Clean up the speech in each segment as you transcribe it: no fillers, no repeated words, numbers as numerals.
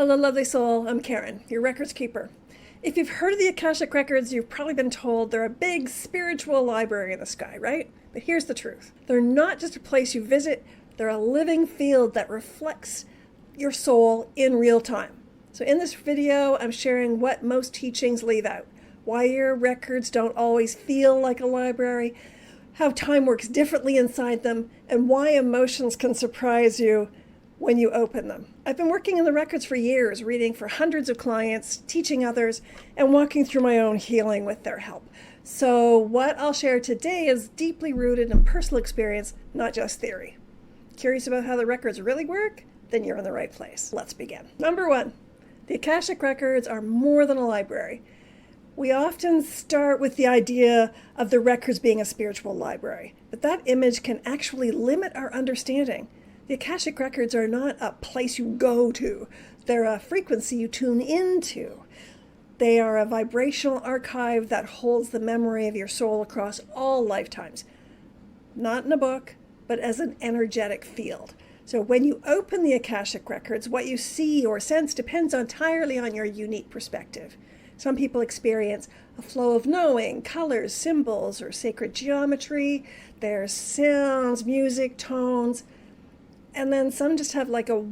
Hello, lovely soul. I'm Karen, your records keeper. If you've heard of the Akashic Records, you've probably been told they're a big spiritual library in the sky, right? But here's the truth. They're not just a place you visit, they're a living field that reflects your soul in real time. So in this video, I'm sharing what most teachings leave out, why your records don't always feel like a library, how time works differently inside them, and why emotions can surprise you when you open them. I've been working in the records for years, reading for hundreds of clients, teaching others, and walking through my own healing with their help. So what I'll share today is deeply rooted in personal experience, not just theory. Curious about how the records really work? Then you're in the right place. Let's begin. Number one, the Akashic Records are more than a library. We often start with the idea of the records being a spiritual library, but that image can actually limit our understanding. The Akashic Records are not a place you go to. They're a frequency you tune into. They are a vibrational archive that holds the memory of your soul across all lifetimes. Not in a book, but as an energetic field. So when you open the Akashic Records, what you see or sense depends entirely on your unique perspective. Some people experience a flow of knowing, colors, symbols, or sacred geometry. There's sounds, music, tones. And then some just have like a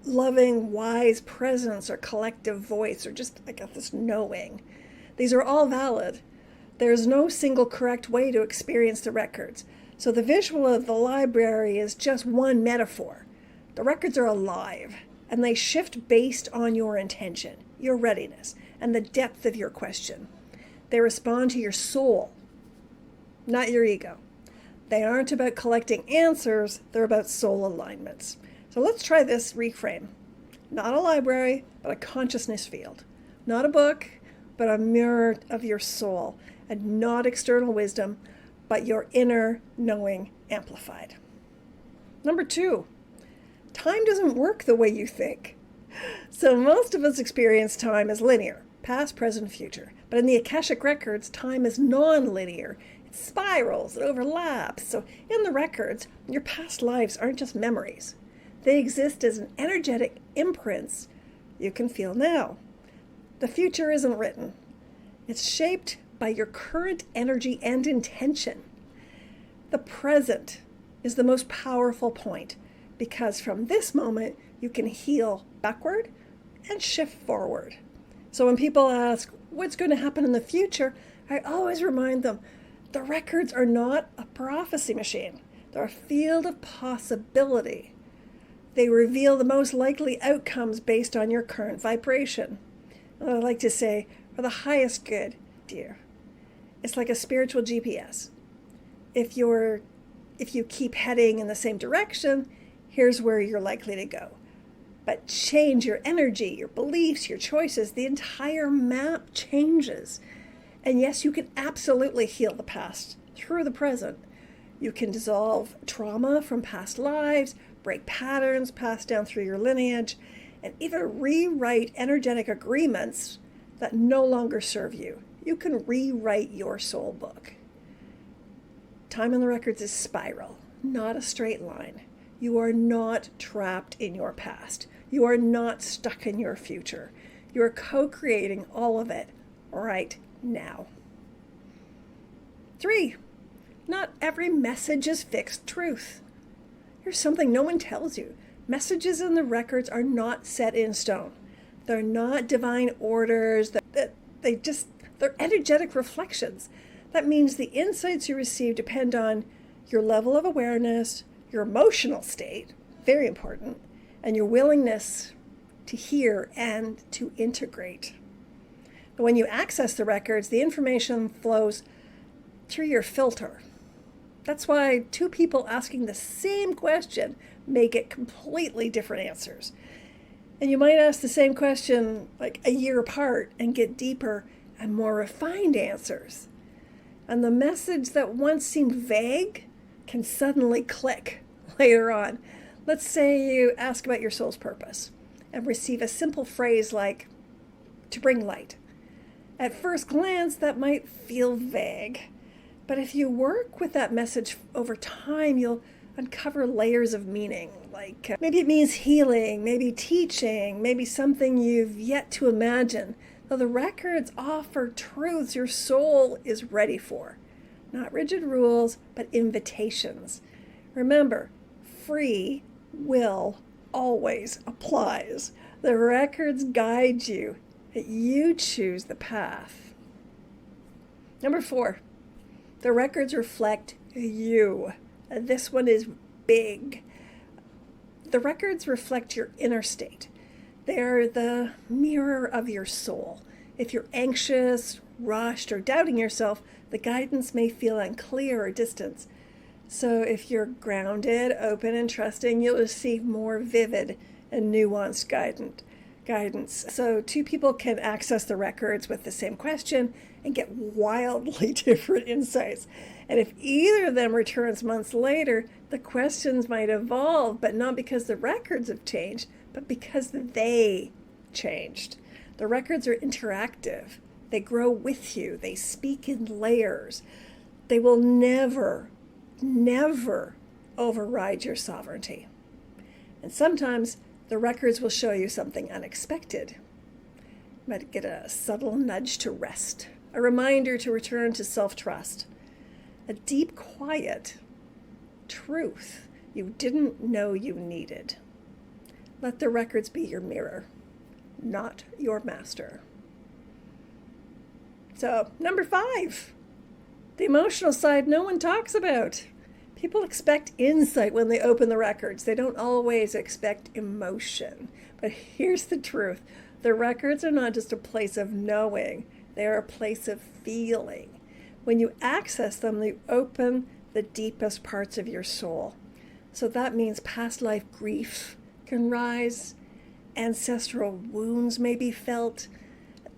loving, wise presence or collective voice or just like this knowing. These are all valid. There's no single correct way to experience the records. So the visual of the library is just one metaphor. The records are alive and they shift based on your intention, your readiness, and the depth of your question. They respond to your soul, not your ego. They aren't about collecting answers, they're about soul alignments. So let's try this reframe. Not a library, but a consciousness field. Not a book, but a mirror of your soul. And not external wisdom, but your inner knowing amplified. Number two, time doesn't work the way you think. So most of us experience time as linear, past, present, future. But in the Akashic Records, time is non-linear. It spirals, it overlaps. So in the records, your past lives aren't just memories. They exist as an energetic imprints you can feel now. The future isn't written. It's shaped by your current energy and intention. The present is the most powerful point because from this moment, you can heal backward and shift forward. So when people ask, what's going to happen in the future? I always remind them, the records are not a prophecy machine. They're a field of possibility. They reveal the most likely outcomes based on your current vibration. And I like to say, for the highest good, dear. It's like a spiritual GPS. If you keep heading in the same direction, here's where you're likely to go. But change your energy, your beliefs, your choices, the entire map changes. And yes, you can absolutely heal the past through the present. You can dissolve trauma from past lives, break patterns passed down through your lineage, and even rewrite energetic agreements that no longer serve you. You can rewrite your soul book. Time in the records is spiral, not a straight line. You are not trapped in your past. You are not stuck in your future. You are co-creating all of it right now. 3, not every message is fixed truth. Here's something no one tells you. Messages in the records are not set in stone. They're not divine orders. They're energetic reflections. That means the insights you receive depend on your level of awareness, your emotional state, very important, and your willingness to hear and to integrate. When you access the records, the information flows through your filter. That's why two people asking the same question may get completely different answers. And you might ask the same question like a year apart and get deeper and more refined answers. And the message that once seemed vague can suddenly click later on. Let's say you ask about your soul's purpose and receive a simple phrase like, to bring light. At first glance, that might feel vague. But if you work with that message over time, you'll uncover layers of meaning. Like maybe it means healing, maybe teaching, maybe something you've yet to imagine. Though the records offer truths your soul is ready for. Not rigid rules, but invitations. Remember, free will always applies. The records guide you, but you choose the path. Number 4, the records reflect you. This one is big. The records reflect your inner state. They're the mirror of your soul. If you're anxious, rushed, or doubting yourself, the guidance may feel unclear or distant. So if you're grounded, open, and trusting, you'll receive more vivid and nuanced guidance. So 2 people can access the records with the same question and get wildly different insights. And if either of them returns months later, the questions might evolve, but not because the records have changed, but because they changed. The records are interactive. They grow with you. They speak in layers. They will never override your sovereignty. And sometimes the records will show you something unexpected. You might get a subtle nudge to rest, a reminder to return to self-trust, a deep, quiet truth you didn't know you needed. Let the records be your mirror, not your master. So, number 5, the emotional side no one talks about. People expect insight when they open the records. They don't always expect emotion. But here's the truth. The records are not just a place of knowing. They are a place of feeling. When you access them, you open the deepest parts of your soul. So that means past life grief can rise, ancestral wounds may be felt,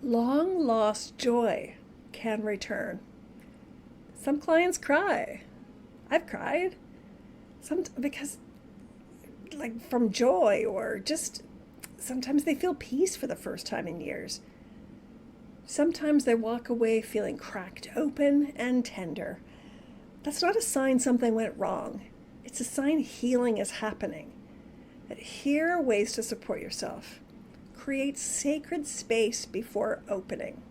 long lost joy can return. Some clients cry. I've cried. Because from joy, or just sometimes they feel peace for the first time in years. Sometimes they walk away feeling cracked open and tender. That's not a sign something went wrong. It's a sign healing is happening. But here are ways to support yourself. Create sacred space before opening.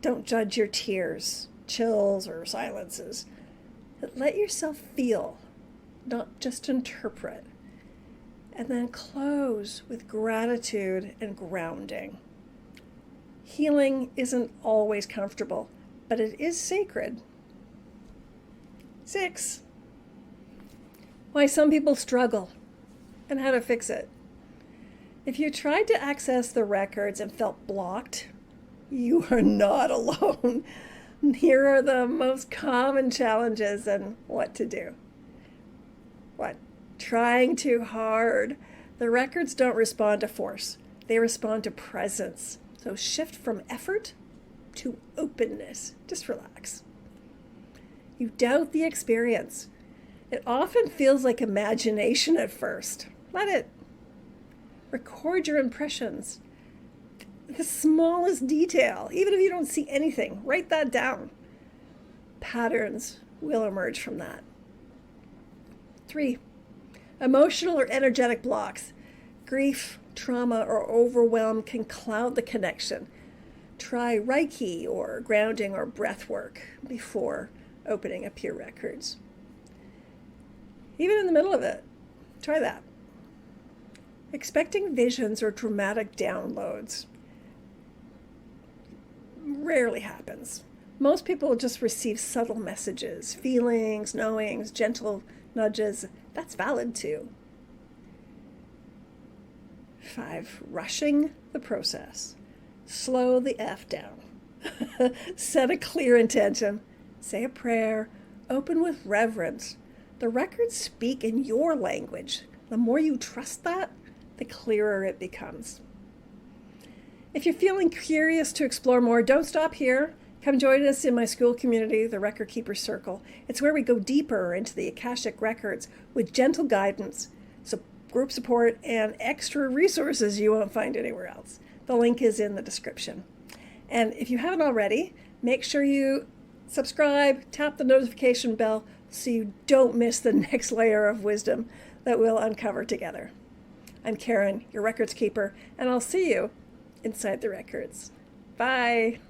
Don't judge your tears, chills, or silences. But let yourself feel, not just interpret. And then close with gratitude and grounding. Healing isn't always comfortable, but it is sacred. 6, why some people struggle and how to fix it. If you tried to access the records and felt blocked, you are not alone. Here are the most common challenges and what to do. Trying too hard. The records don't respond to force. They respond to presence. So shift from effort to openness. Just relax. You doubt the experience. It often feels like imagination at first. Let it. Record your impressions. The smallest detail, even if you don't see anything, write that down. Patterns will emerge from that. 3, emotional or energetic blocks. Grief, trauma, or overwhelm can cloud the connection. Try Reiki or grounding or breath work before opening up your records. Even in the middle of it, try that. Expecting visions or dramatic downloads rarely happens. Most people just receive subtle messages, feelings, knowings, gentle nudges. That's valid too. 5, rushing the process. Slow the F down. Set a clear intention. Say a prayer. Open with reverence. The records speak in your language. The more you trust that, the clearer it becomes. If you're feeling curious to explore more, don't stop here. Come join us in my school community, the Record Keeper Circle. It's where we go deeper into the Akashic Records with gentle guidance, group support, and extra resources you won't find anywhere else. The link is in the description. And if you haven't already, make sure you subscribe, tap the notification bell, so you don't miss the next layer of wisdom that we'll uncover together. I'm Karen, your records keeper, and I'll see you inside the records. Bye.